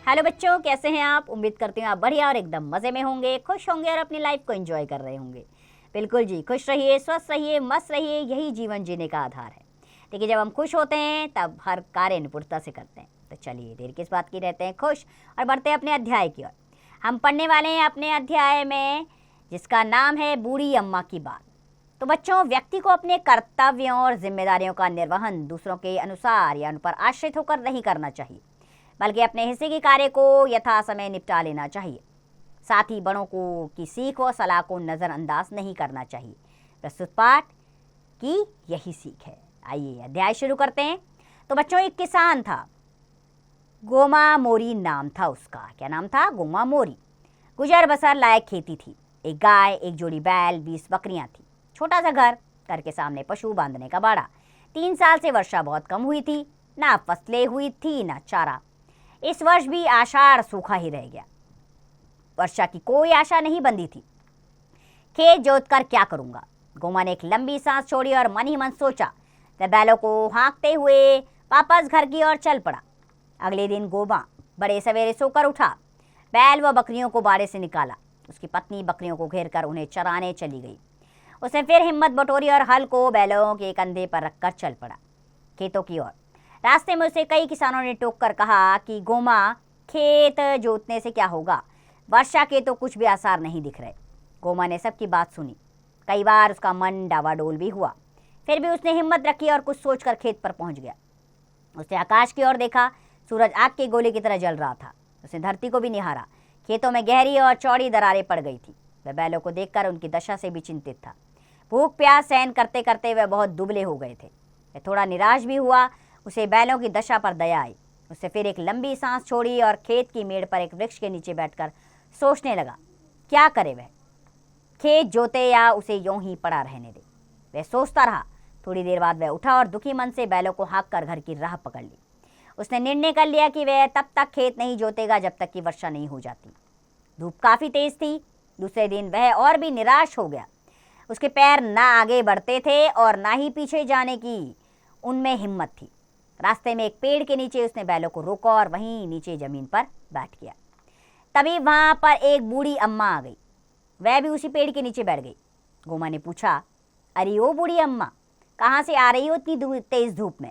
Hello बच्चों, कैसे हैं आप। उम्मीद करती हूँ आप बढ़िया और एकदम मज़े में होंगे, खुश होंगे और अपनी लाइफ को एंजॉय कर रहे होंगे। बिल्कुल जी, खुश रहिए, स्वस्थ रहिए, मस्त रहिए, यही जीवन जीने का आधार है। देखिए, जब हम खुश होते हैं तब हर कार्य निपुणता से करते हैं। तो चलिए, देर किस बात की, रहते हैं खुश और बढ़ते हैं अपने अध्याय की ओर। हम पढ़ने वाले हैं अपने अध्याय में, जिसका नाम है बूढ़ी अम्मा की बात। तो बच्चों, व्यक्ति को अपने कर्तव्यों और जिम्मेदारियों का निर्वहन दूसरों के अनुसार या उन पर आश्रित होकर नहीं करना चाहिए, बल्कि अपने हिस्से के कार्य को यथा समय निपटा लेना चाहिए। साथ ही बड़ों को की सीख और सलाह को नज़रअंदाज नहीं करना चाहिए। प्रस्तुत पाठ की यही सीख है। आइए अध्याय शुरू करते हैं। तो बच्चों, एक किसान था, गोमा मोरी नाम था उसका। क्या नाम था? गोमा मोरी। गुजर बसर लायक खेती थी। एक गाय, एक जोड़ी बैल, 20 बकरियां थी। छोटा सा घर के सामने पशु बांधने का बाड़ा। 3 साल से वर्षा बहुत कम हुई थी, ना फसलें हुई थी ना चारा। इस वर्ष भी आषाढ़ सूखा ही रह गया। वर्षा की कोई आशा नहीं बंधी थी। खेत जोतकर क्या करूंगा? गोमा ने एक लंबी सांस छोड़ी और मन ही मन सोचा। वह बैलों को हाँकते हुए वापस घर की ओर चल पड़ा। अगले दिन गोमा बड़े सवेरे सोकर उठा। बैल व बकरियों को बाड़े से निकाला। उसकी पत्नी बकरियों को घेर कर उन्हें चराने चली गई। उसने फिर हिम्मत बटोरी और हल को बैलों के कंधे पर रखकर चल पड़ा खेतों की ओर। रास्ते में उसे कई किसानों ने टोक कर कहा कि गोमा, खेत जोतने से क्या होगा? वर्षा के तो कुछ भी आसार नहीं दिख रहे। गोमा ने सबकी बात सुनी। कई बार उसका मन डावाडोल भी हुआ। फिर भी उसने हिम्मत रखी और कुछ सोचकर खेत पर पहुंच गया। उसने आकाश की ओर देखा। सूरज आग के गोले की तरह जल रहा था। उसने धरती को भी निहारा। खेतों में गहरी और चौड़ी दरारें पड़ गई थी। वह बैलों को देखकर उनकी दशा से भी चिंतित था। भूख प्यास सहन करते करते वह बहुत दुबले हो गए थे। वह थोड़ा निराश भी हुआ। उसे बैलों की दशा पर दया आई। उसने फिर एक लंबी सांस छोड़ी और खेत की मेड़ पर एक वृक्ष के नीचे बैठकर सोचने लगा, क्या करे वह? खेत जोते या उसे यूं ही पड़ा रहने दे? वह सोचता रहा। थोड़ी देर बाद वह उठा और दुखी मन से बैलों को हाँक कर घर की राह पकड़ ली। उसने निर्णय कर लिया कि वह तब तक खेत नहीं जोतेगा जब तक कि वर्षा नहीं हो जाती। धूप काफी तेज थी। दूसरे दिन वह और भी निराश हो गया। उसके पैर ना आगे बढ़ते थे और ना ही पीछे जाने की उनमें हिम्मत थी। रास्ते में एक पेड़ के नीचे उसने बैलों को रोका और वहीं नीचे जमीन पर बैठ गया। तभी वहां पर एक बूढ़ी अम्मा आ गई। वह भी उसी पेड़ के नीचे बैठ गई। गोमा ने पूछा, अरे ओ बूढ़ी अम्मा, कहाँ से आ रही हो इतनी तेज धूप में?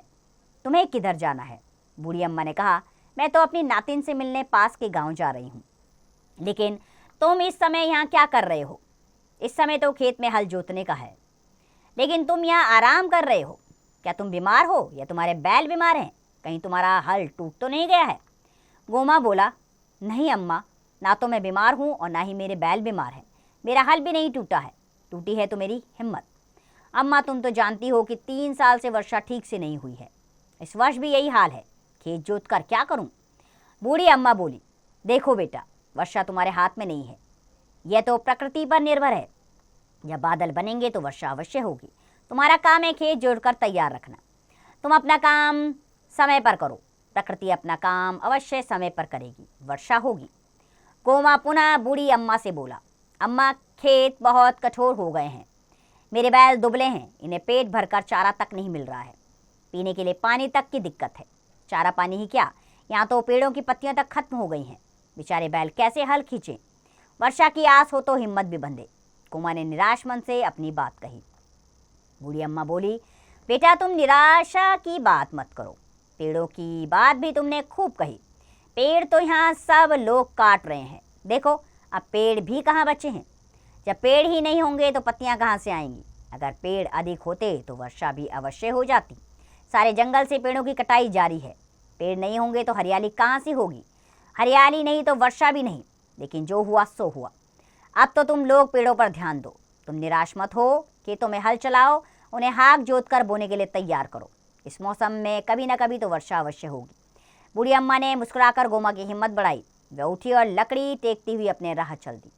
तुम्हें किधर जाना है? बूढ़ी अम्मा ने कहा, मैं तो अपनी नातिन से मिलने पास के गांव जा रही हूँ। लेकिन तुम इस समय यहाँ क्या कर रहे हो? इस समय तो खेत में हल जोतने का है, लेकिन तुम यहाँ आराम कर रहे हो। क्या तुम बीमार हो या तुम्हारे बैल बीमार हैं? कहीं तुम्हारा हल टूट तो नहीं गया है? गोमा बोला, नहीं अम्मा, ना तो मैं बीमार हूँ और ना ही मेरे बैल बीमार हैं। मेरा हल भी नहीं टूटा है। टूटी है तो मेरी हिम्मत। अम्मा, तुम तो जानती हो कि 3 साल से वर्षा ठीक से नहीं हुई है। इस वर्ष भी यही हाल है। खेत जोत कर क्या करूँ? बूढ़ी अम्मा बोली, देखो बेटा, वर्षा तुम्हारे हाथ में नहीं है। यह तो प्रकृति पर निर्भर है। जब बादल बनेंगे तो वर्षा अवश्य होगी। तुम्हारा काम है खेत जोड़कर तैयार रखना। तुम अपना काम समय पर करो। प्रकृति अपना काम अवश्य समय पर करेगी, वर्षा होगी। गोमा पुनः बूढ़ी अम्मा से बोला, अम्मा, खेत बहुत कठोर हो गए हैं। मेरे बैल दुबले हैं। इन्हें पेट भरकर चारा तक नहीं मिल रहा है। पीने के लिए पानी तक की दिक्कत है। चारा पानी ही क्या, यहाँ तो पेड़ों की पत्तियां तक खत्म हो गई हैं। बेचारे बैल कैसे हल खींचे? वर्षा की आस हो तो हिम्मत भी बंधे। गोमा ने निराश मन से अपनी बात कही। बूढ़ी अम्मा बोली, बेटा, तुम निराशा की बात मत करो। पेड़ों की बात भी तुमने खूब कही। पेड़ तो यहाँ सब लोग काट रहे हैं। देखो, अब पेड़ भी कहाँ बचे हैं। जब पेड़ ही नहीं होंगे तो पत्तियाँ कहाँ से आएंगी? अगर पेड़ अधिक होते तो वर्षा भी अवश्य हो जाती। सारे जंगल से पेड़ों की कटाई जारी है। पेड़ नहीं होंगे तो हरियाली कहाँ से होगी? हरियाली नहीं तो वर्षा भी नहीं। लेकिन जो हुआ सो हुआ। अब तो तुम लोग पेड़ों पर ध्यान दो। तुम निराश मत हो। खेतों में हल चलाओ। उन्हें हाँक जोत कर बोने के लिए तैयार करो। इस मौसम में कभी न कभी तो वर्षा अवश्य होगी। बूढ़ी अम्मा ने मुस्कुराकर गोमा की हिम्मत बढ़ाई। वह उठी और लकड़ी टेकती हुई अपने राह चल दी।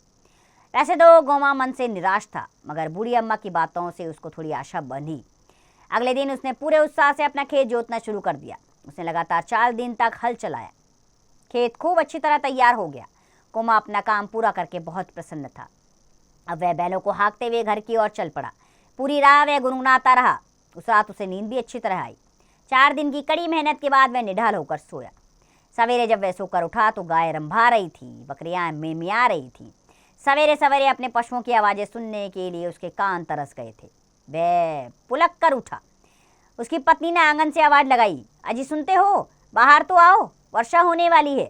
वैसे तो गोमा मन से निराश था, मगर बूढ़ी अम्मा की बातों से उसको थोड़ी आशा बंधी। अगले दिन उसने पूरे उत्साह से अपना खेत जोतना शुरू कर दिया। उसने लगातार 4 दिन तक हल चलाया। खेत खूब अच्छी तरह तैयार हो गया। गोमा अपना काम पूरा करके बहुत प्रसन्न था। अब वह बैलों को हाँकते हुए घर की ओर चल पड़ा। पूरी राह वह गुनगुनाता रहा। उस रात उसे नींद भी अच्छी तरह आई। 4 दिन की कड़ी मेहनत के बाद वह निढाल होकर सोया। सवेरे जब वह सोकर उठा तो गाय रंभा रही थी, बकरियां मिमिया रही थी। सवेरे सवेरे अपने पशुओं की आवाज़ें सुनने के लिए उसके कान तरस गए थे। वह पुलक कर उठा। उसकी पत्नी ने आंगन से आवाज़ लगाई, अजी सुनते हो, बाहर तो आओ, वर्षा होने वाली है।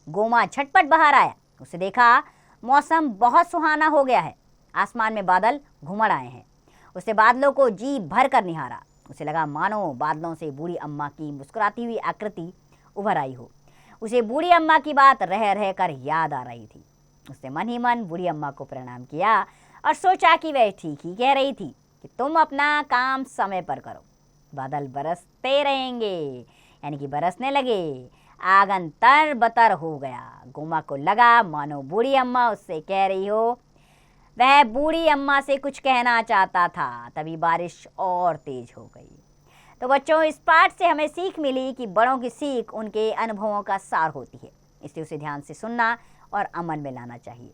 गोमा झटपट बाहर आया। उसे देखा मौसम बहुत सुहाना हो गया है, आसमान में बादल घुमड़ आए हैं। उसे बादलों को जी भर कर निहारा। उसे लगा मानो बादलों से बूढ़ी अम्मा की मुस्कुराती हुई आकृति उभर आई हो। उसे बूढ़ी अम्मा की बात रह रह कर याद आ रही थी। उसने मन ही मन बूढ़ी अम्मा को प्रणाम किया और सोचा कि वह ठीक ही कह रही थी कि तुम अपना काम समय पर करो, बादल बरसते रहेंगे, यानी कि बरसने लगे। आंगन तर बतर हो गया। गोमा को लगा मानो बूढ़ी अम्मा उससे कह रही हो। वह बूढ़ी अम्मा से कुछ कहना चाहता था, तभी बारिश और तेज हो गई। तो बच्चों, इस पाठ से हमें सीख मिली कि बड़ों की सीख उनके अनुभवों का सार होती है, इसलिए उसे ध्यान से सुनना और अमल में लाना चाहिए।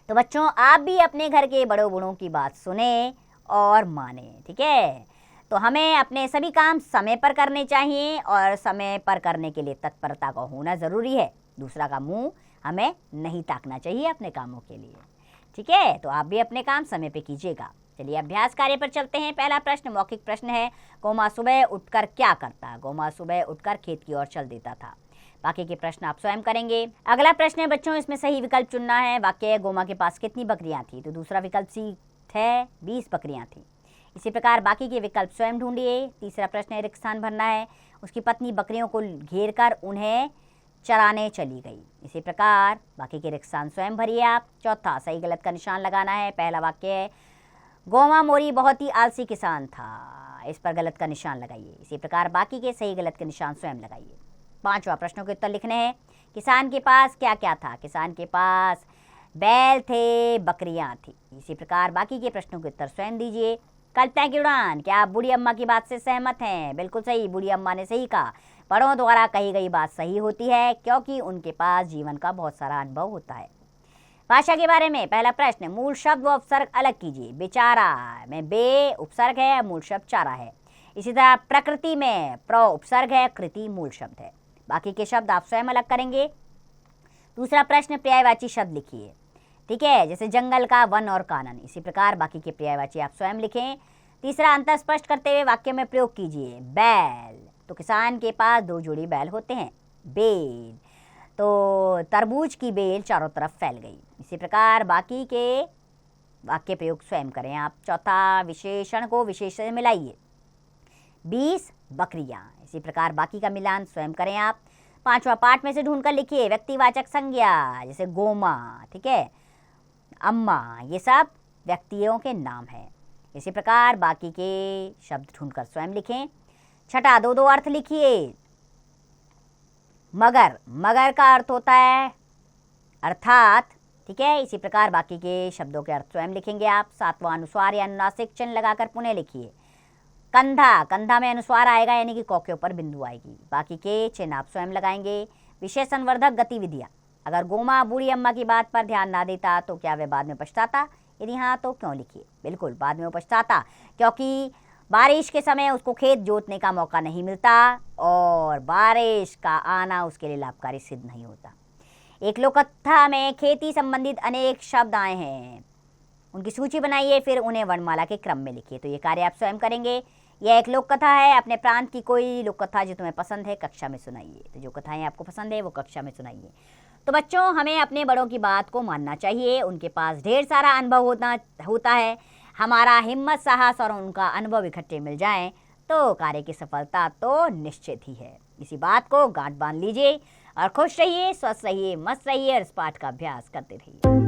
तो बच्चों, आप भी अपने घर के बड़ों बूढ़ों की बात सुने और माने, ठीक है। तो हमें अपने सभी काम समय पर करने चाहिए और समय पर करने के लिए तत्परता का होना ज़रूरी है। दूसरा का मुंह हमें नहीं ताकना चाहिए अपने कामों के लिए, ठीक है। तो आप भी अपने काम समय पे कीजिएगा। चलिए अभ्यास कार्य पर चलते हैं। पहला प्रश्न मौखिक प्रश्न है, गोमा सुबह उठकर क्या करता? गोमा सुबह उठकर खेत की ओर चल देता था। बाकी के प्रश्न आप स्वयं करेंगे। अगला प्रश्न है बच्चों, इसमें सही विकल्प चुनना है। वाक्य है, गोमा के पास कितनी बकरियां थी? तो दूसरा विकल्प सी है, 20 बकरियां थी। इसी प्रकार बाकी के विकल्प स्वयं ढूंढिए। तीसरा प्रश्न है, रिक्त स्थान भरना है। उसकी पत्नी बकरियों को घेर कर उन्हें चराने चली गई। इसी प्रकार बाकी के रिक्त स्थान स्वयं भरिए आप। चौथा, सही गलत का निशान लगाना है। पहला वाक्य है, गोमा मोरी बहुत ही आलसी किसान था, इस पर गलत का निशान लगाइए। इसी प्रकार बाकी के सही गलत के निशान स्वयं लगाइए। पांचवा, प्रश्नों के उत्तर लिखने हैं। किसान के पास क्या क्या था? किसान के पास बैल थे, बकरियां थी। इसी प्रकार बाकी के प्रश्नों के उत्तर स्वयं दीजिए। कल्पना की उड़ान, क्या आप बूढ़ी अम्मा की बात से सहमत हैं? बिल्कुल सही, बूढ़ी अम्मा ने सही कहा। बड़ों द्वारा कही गई बात सही होती है क्योंकि उनके पास जीवन का बहुत सारा अनुभव होता है। भाषा के बारे में पहला प्रश्न, मूल शब्द व उपसर्ग अलग कीजिए। बेचारा में बे उपसर्ग है, मूल शब्द चारा है। इसी तरह प्रकृति में प्र उपसर्ग है, कृति मूल शब्द है। बाकी के शब्द आप स्वयं अलग करेंगे। दूसरा प्रश्न, पर्यायवाची शब्द लिखिए, ठीक है, जैसे जंगल का, वन और कानन। इसी प्रकार बाकी के पर्यायवाची आप स्वयं लिखें। तीसरा, अंतर स्पष्ट करते हुए वाक्य में प्रयोग कीजिए। बैल, तो किसान के पास 2 जोड़ी बैल होते हैं। बेल, तो तरबूज की बेल चारों तरफ फैल गई। इसी प्रकार बाकी के वाक्य प्रयोग स्वयं करें आप। चौथा, विशेषण को विशेषण से मिलाइए। 20 बकरियां। इसी प्रकार बाकी का मिलान स्वयं करें आप। पांचवा, पाठ में से ढूंढकर लिखिए व्यक्तिवाचक संज्ञा, जैसे गोमा, ठीक है, अम्मा, ये सब व्यक्तियों के नाम हैं। इसी प्रकार बाकी के शब्द ढूंढकर स्वयं लिखें। छठा, 2 अर्थ लिखिए। मगर, मगर का अर्थ होता है अर्थात, ठीक है। इसी प्रकार बाकी के शब्दों के अर्थ स्वयं लिखेंगे आप। सातवां, अनुस्वार या अनुनासिक चिन्ह लगाकर पुनः लिखिए। कंधा, कंधा में अनुस्वार आएगा यानी कि क के ऊपर बिंदु आएगी। बाकी के चिन्ह आप स्वयं लगाएंगे। विषय संवर्धक गतिविधियां, अगर गोमा बूढ़ी अम्मा की बात पर ध्यान ना देता तो क्या वह बाद में पछताता? यदि हाँ तो क्यों? लिखिए। बिल्कुल बाद में वो पछताता, क्योंकि बारिश के समय उसको खेत जोतने का मौका नहीं मिलता और बारिश का आना उसके लिए लाभकारी सिद्ध नहीं होता। एक लोककथा में खेती संबंधित अनेक शब्द आए हैं, उनकी सूची बनाइए, फिर उन्हें वर्णमाला के क्रम में लिखिए। तो ये कार्य आप स्वयं करेंगे। यह एक लोक कथा है। अपने प्रांत की कोई लोक कथा जो तुम्हें पसंद है कक्षा में सुनाइए। तो जो कथाएं आपको पसंद है वो कक्षा में सुनाइए। तो बच्चों, हमें अपने बड़ों की बात को मानना चाहिए। उनके पास ढेर सारा अनुभव होता है। हमारा हिम्मत, साहस और उनका अनुभव इकट्ठे मिल जाएं तो कार्य की सफलता तो निश्चित ही है। इसी बात को गांठ बांध लीजिए और खुश रहिए, स्वस्थ रहिए, मस्त रहिए और इस पाठ का अभ्यास करते रहिए।